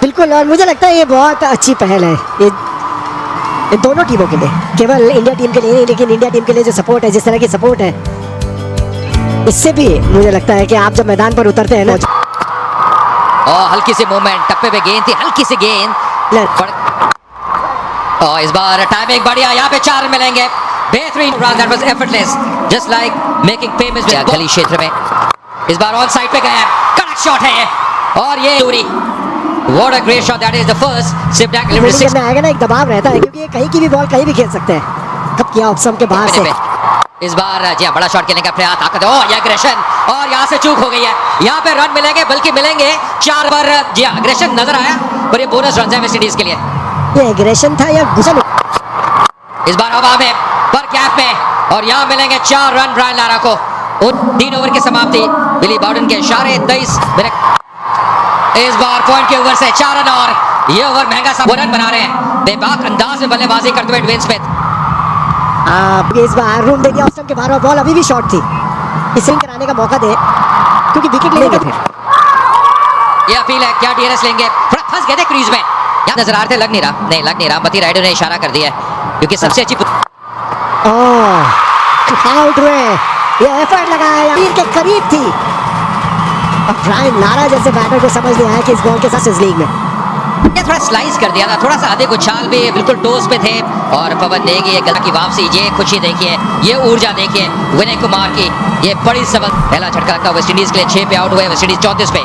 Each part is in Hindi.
बिल्कुल, और मुझे लगता है ये बहुत अच्छी पहल है ये दोनों टीमों के लिए, केवल इंडिया टीम के लिए नहीं, लेकिन इंडिया टीम के लिए जो सपोर्ट है, जिस तरह की सपोर्ट है, इससे भी मुझे लगता है कि आप जब मैदान पर उतरते हैं ना। और हल्की सी मूवमेंट, टप्पे पे गेंद थी, हल्की सी गेंद। और इस बार टाइमिंग बढ़िया, यहाँ पे 4 मिलेंगे। बेहतरीन run, that was effortless, just like making famous गली क्षेत्र में। इस बार ऑन साइड पे गए, कड़क शॉट है ये, और ये दूरी। What a great shot, that is the first Shiv Dank delivery 6 में आएगा ना, एक दबाव रहता है क्योंकि ये कहीं की भी बॉल कहीं भी खेल सकते हैं। कब किया ऑप्शन के बाहर से। इस बार जी बड़ा शॉट खेलने का प्रयास, ताकत, और ये एग्रेशन, और यहाँ से चूक हो गई है। यहाँ पे रन मिलेंगे, बल्कि मिलेंगे 4 पर। जी एग्रेशन नजर आया, पर ये बोनस रन है वेस्ट इंडीज के लिए। ये एग्रेशन था या गुस्सा? इस बार हवा में, पर गैप में, और यहाँ मिलेंगे 4 रन ब्रायन लारा को। 3 ओवर की समाप्ति, बिली बाउडन के इशारे 23 मिनट। इस बार पॉइंट के ओवर से 4 रन, और ये ओवर महंगा सा रन बना रहे हैं। बेबाक अंदाज में बल्लेबाजी करते हुए ड्वेन स्मिथ। इस बार रूम दे दिया ऑप्शन के बाहर, बॉल अभी भी शॉर्ट थी। स्विंग कराने का मौका दे, क्योंकि विकेट लेंगे फिर। ये अपील है, क्या डीआरएस लेंगे? थोड़ा फंस गए थे क्रीज में, यहाँ नजर आ रहे थे, लग नहीं रहा। नहीं लग नहीं रहा, मती राइडो ने इशारा कर दिया है, क्योंकि सबसे अच्छी आउट हुए। ये एफर्ट लगाया, तीर के करीब थी। और ब्रायन लारा जैसे बैटर को समझ नहीं आया कि इस बॉल के साथ इस लीग में ये थोड़ा स्लाइस कर दिया था, थोड़ा सा अधिक उछाल भी, बिल्कुल टोस पे थे। और पवन नेगी, ये गला की वापसी, ये खुशी देखिए, ये ऊर्जा देखिए विनय कुमार की, ये बड़ी सबक। पहला झटका लगता वेस्ट इंडीज के लिए, 6 पे आउट हुए वेस्ट इंडीज 34 पे।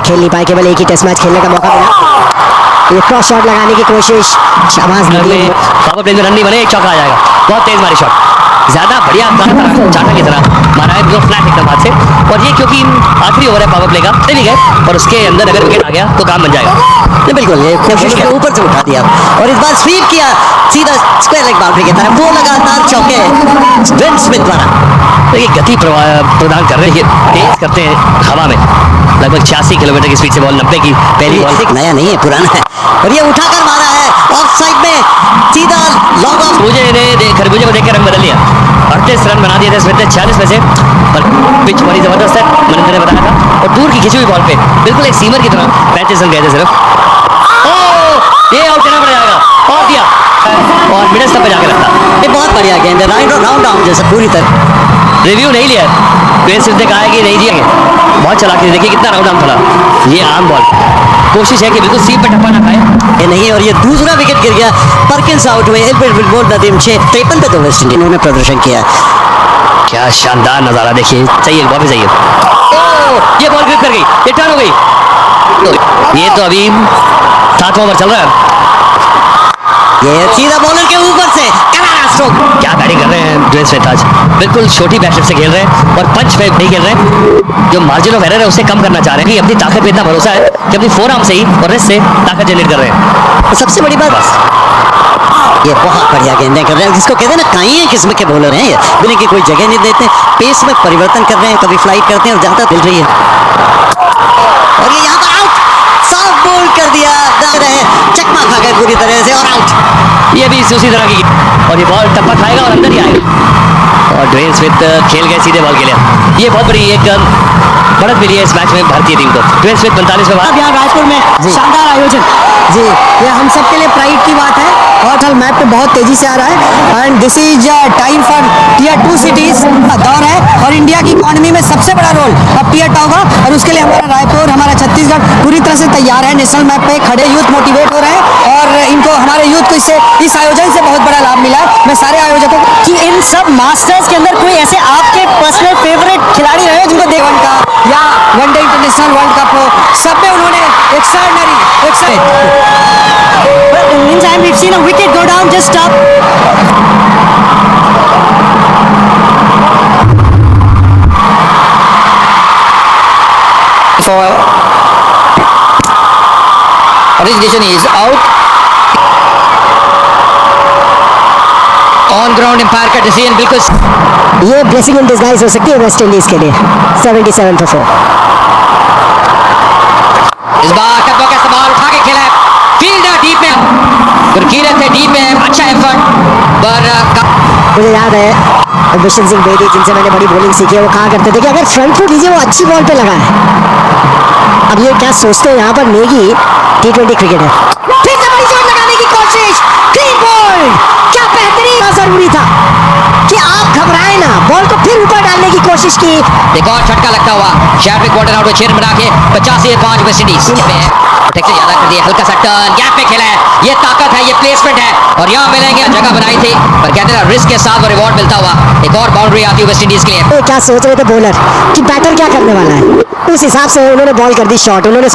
खेल नहीं पाए, केवल एक ही टेस्ट मैच खेलने का मौका मिला। ये क्रॉस शॉट लगाने की कोशिश, शाबाश। पावर प्ले में रन नहीं बने, एक चौका आ जाएगा। बहुत तेज मारी शॉट, ज्यादा बढ़िया चाटा की तरह मारा है, बिल्कुल फ्लैट एकदम हाथ से। और ये क्योंकि आखिरी ओवर है पावर प्ले का, चले गए, और उसके अंदर अगर विकेट आ गया तो काम बन जाएगा। बिल्कुल, ये कोशिश के ऊपर से उठा दिया, और इस बार स्वीप किया सीधा स्क्वायर लेग बाउंड्री की तरफ। वो लगातार चौके ड्वेन स्मिथ द्वारा। देखिए गति प्रदान कर रहे हैं, तेज करते हैं हवा में, लगभग 86 किलोमीटर की स्पीड से बॉल, 90 की पहली बॉल। नया नहीं है, पुराना है, और ये उठाकर मारा है ऑफ साइड में, सीधा लॉन्ग ऑफ। खरबूजे को देख के रंग बदल लिया। 38 रन बना दिए थे स्मिथ ने 46 में से, पर पिच बड़ी जबरदस्त है, मनिंदर ने बताया था। और दूर की खिंची हुई बॉल पे बिल्कुल एक सीमर की तरह 35 रन गए थे सिर्फ। ये आउट देना पड़ जाएगा, और दिया, और मिडल स्टंप पे जाके रखा। ये बहुत बढ़िया गेंद है, राउंड डाउन जैसा पूरी तरह। रिव्यू नहीं लिया, ड्वेन स्मिथ ने कहा है कि नहीं दिया, बहुत चलाकी। देखिए कितना राउंड डाउन था। ये आम बॉल, कोशिश है कि बिल्कुल सीम पे टप्पा ना खाए। ये नहीं, और ये दूसरा विकेट गिर गया। परकिंस आउट हुए, एल्बर्ट विलबोर्ड नदीम 53 पे तो वेस्ट इंडीज ने प्रदर्शन किया। क्या शानदार नजारा देखिए, चाहिए वापस जाइए। ये बॉल ग्रिप कर गई, ये टर्न हो गई। ये तो अभी 7वां ओवर चल रहा है। ये सीधा बॉलर के ऊपर से करारा स्ट्रोक। क्या बैटिंग कर रहे हैं ड्वेन स्मिथ आज, बिल्कुल छोटी बैटशिप से खेल रहे हैं, और पंच पे नहीं खेल रहे हैं। जो मार्जिन ऑफ एरर है उसे कम करना चाह रहे हैं, कि अपनी ताकत पे इतना भरोसा है कि अपनी फोरआर्म से ही और रिस्ट से ताकत जनरेट कर रहे हैं। सबसे बड़ी बात, ये बहुत बढ़िया गेंदें कर रहे हैं, जिसको कहते हैं ना, काई किस्म के बॉलर हैं ये, बिना की कोई जगह नहीं देते, पेस में परिवर्तन कर रहे हैं, कभी फ्लाइट करते हैं और ज्यादा मिल रही है। और ये यहाँ पर आउट, साफ बोल्ड कर दिया, चकमा खा गए पूरी तरह से, और आउट। ये भी उसी तरह की, और ये बॉल टप्पा खाएगा और अंदर ही आएगा। और ड्वेन स्मिथ खेल गए सीधे बॉल के लिए। ये बहुत बड़ी एक बढ़त मिली है इस मैच में भारतीय टीम को। ड्वेन स्मिथ 45 में बाद। यहाँ रायपुर में शानदार आयोजन जी, ये हम सब के लिए प्राइड की बात है, और मैप पे बहुत तेजी से आ रहा है। And this is time for tier 2 cities का दौर है, और इंडिया की इकोनॉमी में सबसे बड़ा रोल अब टियर 2 होगा, और उसके लिए हमारा रायपुर, हमारा छत्तीसगढ़ पूरी तरह से तैयार है। नेशनल मैप पे खड़े यूथ मोटिवेट हो रहे हैं, और इनको, हमारे यूथ को इस आयोजन से बहुत बड़ा लाभ मिला है। मैं सारे आयोजकों को कि इन सब मास्टर्स के अंदर कोई ऐसे आपके पर्सनल फेवरेट खिलाड़ी रहे जिनको देवन का या वनडे इंटरनेशनल वर्ल्ड कप हो, सब में उन्होंने meantime we've seen a wicket go down, just stop. So origination is out. On ground empire का डिसीजन बिल्कुल, ये ब्लेसिंग इन डिस्गाइज हो सकती है वेस्ट इंडीज के लिए। 77 for 4। बार कदमों का इस्तेमाल उठा के खेला है, फील्डर डीप में, गुरकीरत थे डीप में, अच्छा एफर्ट पर मुझे याद है बिशन सिंह बेदी जिनसे मैंने बड़ी बॉलिंग सीखी है, वो कहा करते थे कि अगर फ्रंट फुट लीजिए वो अच्छी बॉल पे लगा है। अब ये क्या सोचते हैं यहाँ पर नेगी T20 क्रिकेट है। फिर से बड़ी शॉट लगाने की कोशिश, क्लीन बॉल, क्या बेहतरीन, जरूरी था कि आप घबराए ना, बॉल को फिर ऊपर डालने की कोशिश की। एक और झटका लगता हुआ शैडविक वॉर्टन आउट में 6 रन बना के 85 वेस्ट इंडीज पे टेक से ज्यादा कर दिया, हल्का सा टर्न गैप पे खेला है, ये ताकत है, ये प्लेसमेंट है और यहाँ मिलेंगे, जगह बनाई थी पर कहते हैं रिस्क के साथ वो रिवॉर्ड मिलता हुआ एक और बाउंड्री आती है वेस्ट इंडीज के लिए। तो क्या सोच रहे थे बॉलर कि बैटर क्या करने वाला है, उस हिसाब से उन्होंने बॉल कर दी शॉट। उन्होंने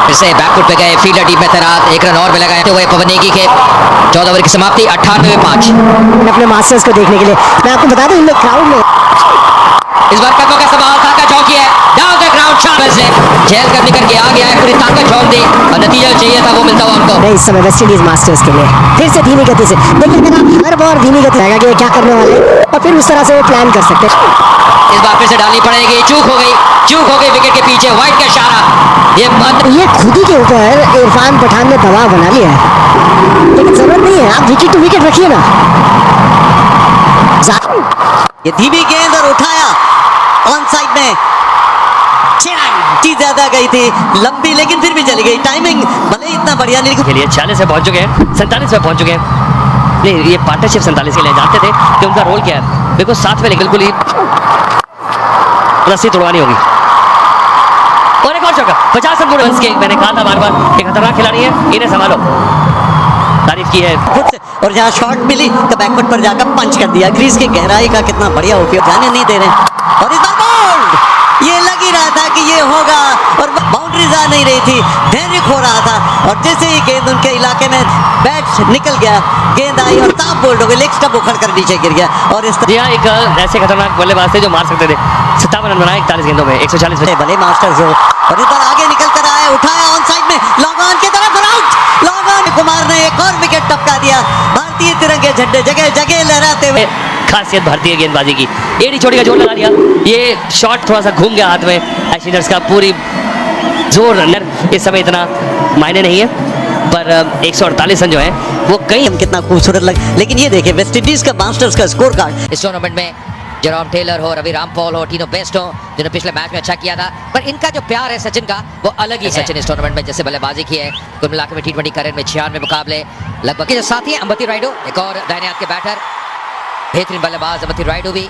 फिर से बैकफुट पे गए, फील्डर डीप में तैनात, 1 रन और मिलेगा हुए पवन नेगी के 14 ओवर की समाप्ति 98-5 अपने मास्टर्स को देखने के लिए। मैं आपको बता दूं इन क्राउड में इस बार कदमों का सवाल ताकत झोंकी है, डाउन द ग्राउंड शाबाश से झेल कर निकल के आ गया है, पूरी ताकत झोंक दी और नतीजा चाहिए था वो मिलता हुआ उनको। नहीं, इस समय वेस्ट इंडीज मास्टर्स के लिए फिर से धीमी गति से, लेकिन अगर आप हर बार धीमी गति रहेगा कि ये क्या करने वाले और फिर उस तरह से वो प्लान कर सकते हैं। इस बार फिर से डालनी पड़ेगी, चूक हो गई विकेट के पीछे, व्हाइट का इशारा, ये खुद ही के ऊपर इरफान पठान ने दबाव बना लिया है, लेकिन जरूरत नहीं है, आप विकेट टू विकेट रखिए ना। ये धीमी गेंद और उठाया ऑन साइड में, 6 रन की ज्यादा गई थी लंबी, लेकिन फिर भी चली गई, टाइमिंग भले ही इतना बढ़िया नहीं। के लिए 40 पे पहुंच चुके हैं, 47 पे पहुंच चुके हैं। नहीं, ये पार्टनरशिप 47 के लिए जानते थे कि उनका रोल क्या है, बिल्कुल साथ में बिल्कुल ही रस्सी तोड़वानी होगी। और एक और चौका, 50 रन के, मैंने कहा था बार बार कि खतरनाक खिलाड़ी है, इन्हें संभालो, तारीफ की है। और जहाँ शॉट मिली तो बैकफुट पर जाकर पंच कर दिया, क्रीज की गहराई का कितना बढ़िया उपयोग, जाने नहीं दे रहे। और इस बार बॉल, ये लग ही रहा था कि ये होगा और बाउंड्रीज आ नहीं रही थी, धैर्य खो रहा था और जैसे ही गेंद उनके इलाके में बैट निकल गया, गेंद आई और ताप बोल्ड हो गई, लेग स्टंप उखड़ कर नीचे गिर गया। और इस तरह एक ऐसे खतरनाक बल्लेबाज थे जो मार सकते थे, 57 रन बनाए 41 गेंदों में, 140 भले मास्टर्स हो। और इस बार आगे निकल कर आया, उठाया ऑन साइड में, लॉन्ग ऑन की तरफ और आउट। लॉन्ग ऑन, कुमार ने एक और विकेट टपका दिया, भारतीय तिरंगे झंडे जगह जगह लहराते हुए। खासियत भारतीय गेंदबाजी की, एड़ी छोड़ी का जोर लगा दिया, ये शॉट थोड़ा सा घूम गया हाथ में एशियर्स का, पूरी जोर इस समय इतना मायने नहीं है, पर 148 रन जो है वो कहीं कितना खूबसूरत लग, लेकिन ये देखिए वेस्ट इंडीज का मास्टर्स का स्कोर कार्ड। इस टूर्नामेंट में जेरोम टेलर हो, रवि रामपॉल हो, टीनो बेस्ट हो, जिन्होंने पिछले मैच में अच्छा किया था, पर इनका जो प्यार है सचिन का वो अलग ही है। सचिन इस टूर्नामेंट में जैसे बल्लेबाजी की है, कुल मिलाकर में T20 करियर में 96 मुकाबले लगभग के जो साथी है अंबती रायडू, एक और दाहिने हाथ के बैटर, बेहतरीन बल्लेबाज अंबती रायडू भी,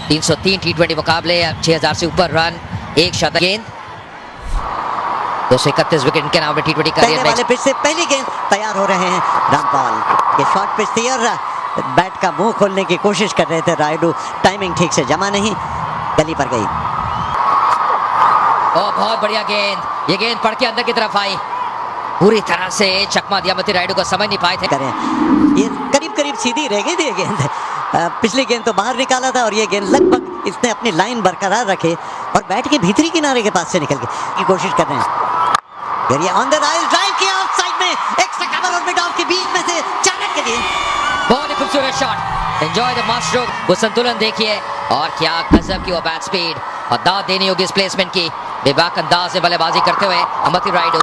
303 T20 मुकाबले, 6000 से ऊपर रन, 1 शतक, गेंद 231 विकेट इनके नाम पे T20 करियर में। पिच से पहली गेंद तैयार हो रहे हैं रामपाल, ये शॉर्ट पिच थी और बैट का मुंह खोलने की कोशिश कर रहे थे रायडू, टाइमिंग ठीक से जमा नहीं, गली पर गई। बहुत बढ़िया गेंद, ये गेंद पड़ के अंदर की तरफ आई, पूरी तरह से चकमा दिया अंबती रायडू को, समझ नहीं पाए थे। करें ये करीब करीब सीधी रह गई थी ये गेंद, पिछली गेंद तो बाहर निकाला था और ये गेंद लगभग इसने अपनी लाइन बरकरार रखे और बैट के भीतरी किनारे के पास से निकल गई की कोशिश कर रहे हैं। ये ऑन द राइल ड्राइव किया ऑफ साइड में, एक्स्ट्रा कवर और मिड ऑफ के बीच में से 4 रन के लिए। बहुत ही खूबसूरत shot, enjoy the mass stroke, वो संतुलन देखिए और क्या गजब की वो बैट स्पीड और दाद देनी होगी इस प्लेसमेंट की, बेबाक अंदाज से बल्लेबाजी करते हुए अंबती रायडू।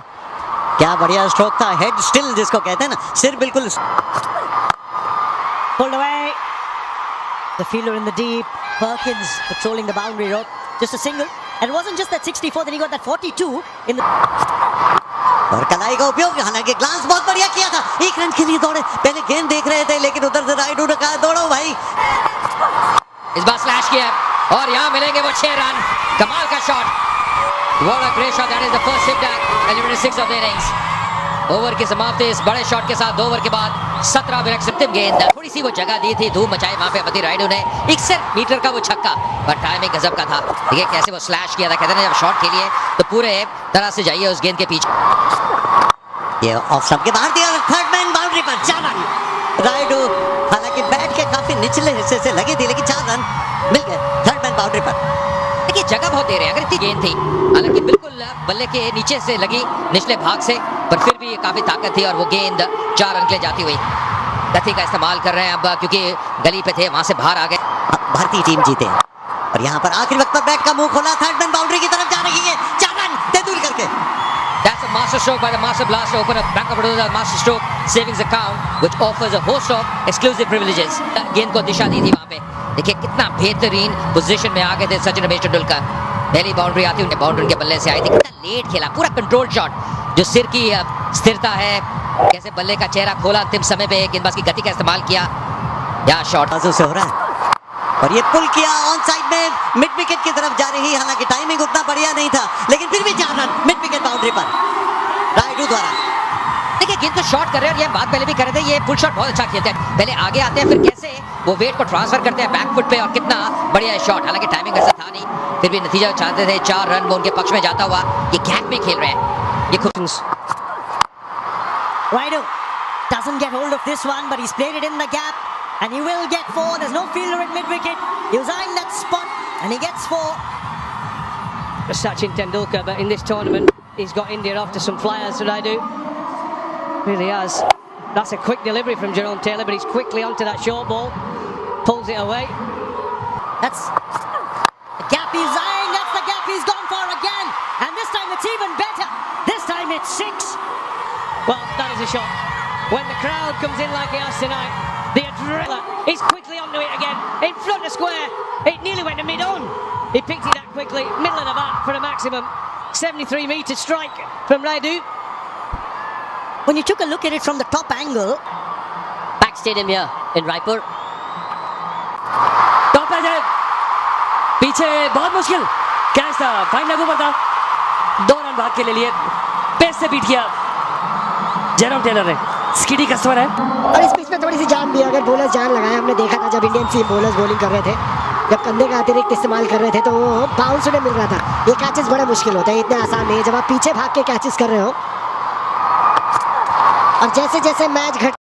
क्या बढ़िया स्ट्रोक था, हेड स्टिल जिसको कहते हैं ना, सिर बिल्कुल pulled away. The fielder in the deep, Perkins patrolling the boundary rope, just a single, and it wasn't just that 64, then he got that 42 in the. और कलाई का उपयोग, हालांकि ग्लांस बहुत बढ़िया किया था, 1 रन के लिए दौड़े, पहले गेंद देख रहे थे लेकिन उधर से रायडू ने कहा दौड़ो भाई। इस बार स्लैश किया और यहाँ मिलेंगे वो 6 रन, कमाल का shot, what a great shot, that is the first hit at eliminated 6 of the innings। Over की समाप्ति इस बड़े शॉट के साथ 2 ओवर के बाद 17 विकेट, अंतिम गेंद, थोड़ी सी वो जगह दी थी, धूम मचाई वहां पे अंबती रायडू ने, 61 मीटर का वो छक्का, पर टाइमिंग गजब का था, देखिए कैसे वो स्लैश किया था, कहते हैं जब शॉट खेलिए तो पूरे तरह से जाइए उस गेंद के पीछे। ये ऑफ स्टंप के बाहर दिया, थर्ड मैन बाउंड्री पर 4 रन, रायडू हालांकि बैट के काफी निचले हिस्से से लगी थी लेकिन 4 रन मिल गए थर्ड मैन बाउंड्री पर। देखिए जगह बहुत दे रहे हैं, अगर इतनी गेंद थी, हालांकि बिल्कुल बल्ले के नीचे से लगी निचले भाग से, पर फिर भी काफी ताकत थी और वो गेंद 4 रन के लिए जाती हुई। गति का इस्तेमाल कर रहे हैं अब, क्योंकि गली पे थे, वहां से बाहर आ गए, भारतीय टीम जीते और यहाँ पर आखिरी वक्त पर बैट का मुंह खोला, थर्ड मैन बाउंड्री की तरफ जा रही है, 4 run, stroke by the Master Blaster open up Bank of Baroda's Master Stroke Savings Account, which offers a host of exclusive privileges. गेंद को दिशा दी थी वहां पे. देखिए कितना बेहतरीन पोजीशन में आ गए थे सचिन रमेश तेंदुलकर. पहली बाउंड्री आती उनके बाउंड्री उनके बल्ले से आई थी. कितना लेट खेला, पूरा कंट्रोल शॉट. जो सिर की स्थिरता है, कैसे बल्ले का चेहरा खोला अंतिम समय पे, गेंदबाज की गति का इस्तेमाल किया. या शॉट बाजू से हो रहा है और ये पुल किया ऑन साइड में, मिड विकेट की तरफ जा रही. हालांकि टाइमिंग उतना बढ़िया नहीं था, लेकिन फिर भी 4 रन मिड विकेट बाउंड्री पर रायडू द्वारा. देखिए गेंद को शॉट कर रहे हैं और ये बात पहले भी कर रहे थे, ये पुल शॉट बहुत अच्छा खेलते हैं. पहले आगे आते हैं, फिर कैसे वो वेट को ट्रांसफर करते हैं बैक फुट पे, और कितना बढ़िया शॉट. हालांकि टाइमिंग ऐसा था नहीं, फिर भी नतीजा चाहते थे. 4 रन वो उनके पक्ष में जाता हुआ. ये गैप में खेल रहे हैं. ये खुद Raidu doesn't get hold of this one, but he's played it in the gap, and he will get 4. There's no fielder at mid-wicket. He was eyeing that spot, and he gets 4. Sachin Tendulkar, but in this tournament, he's got India off to some flyers, Raidu. Really has. That's a quick delivery from Jerome Taylor, but he's quickly onto that short ball, pulls it away. That's the gap he's eyeing. That's the gap he's gone for again, and this time it's even better. This time it's 6. Well, that is a shot. When the crowd comes in like it has tonight, the adrenaline, he's quickly onto it again, in front of square. It nearly went to mid-on. He picked it that quickly, middle of the bat for a maximum 73-metre strike from Raidu. When you took a look at it from the top angle, Pack Stadium here in Raipur. Top edge है, पीछे बहुत मुश्किल कैच था, फाइन लागू पर था. 2 रन भाग के ले लिए, पेस से बीट किया जेरोम टेलर ने. स्किडी कस्टमर है और इस पिच में थोड़ी सी जान भी, अगर बॉलर जान लगाए. हमने देखा था जब इंडियन सीम बॉलर्स बॉलिंग कर रहे थे, जब कंधे का अतिरिक्त इस्तेमाल कर रहे थे, तो वो बाउंस उन्हें मिल रहा था. ये कैचेस बड़े मुश्किल होते हैं, इतने आसान नहीं है जब आप पीछे भाग के कैचेस कर रहे हो. और जैसे जैसे मैच घट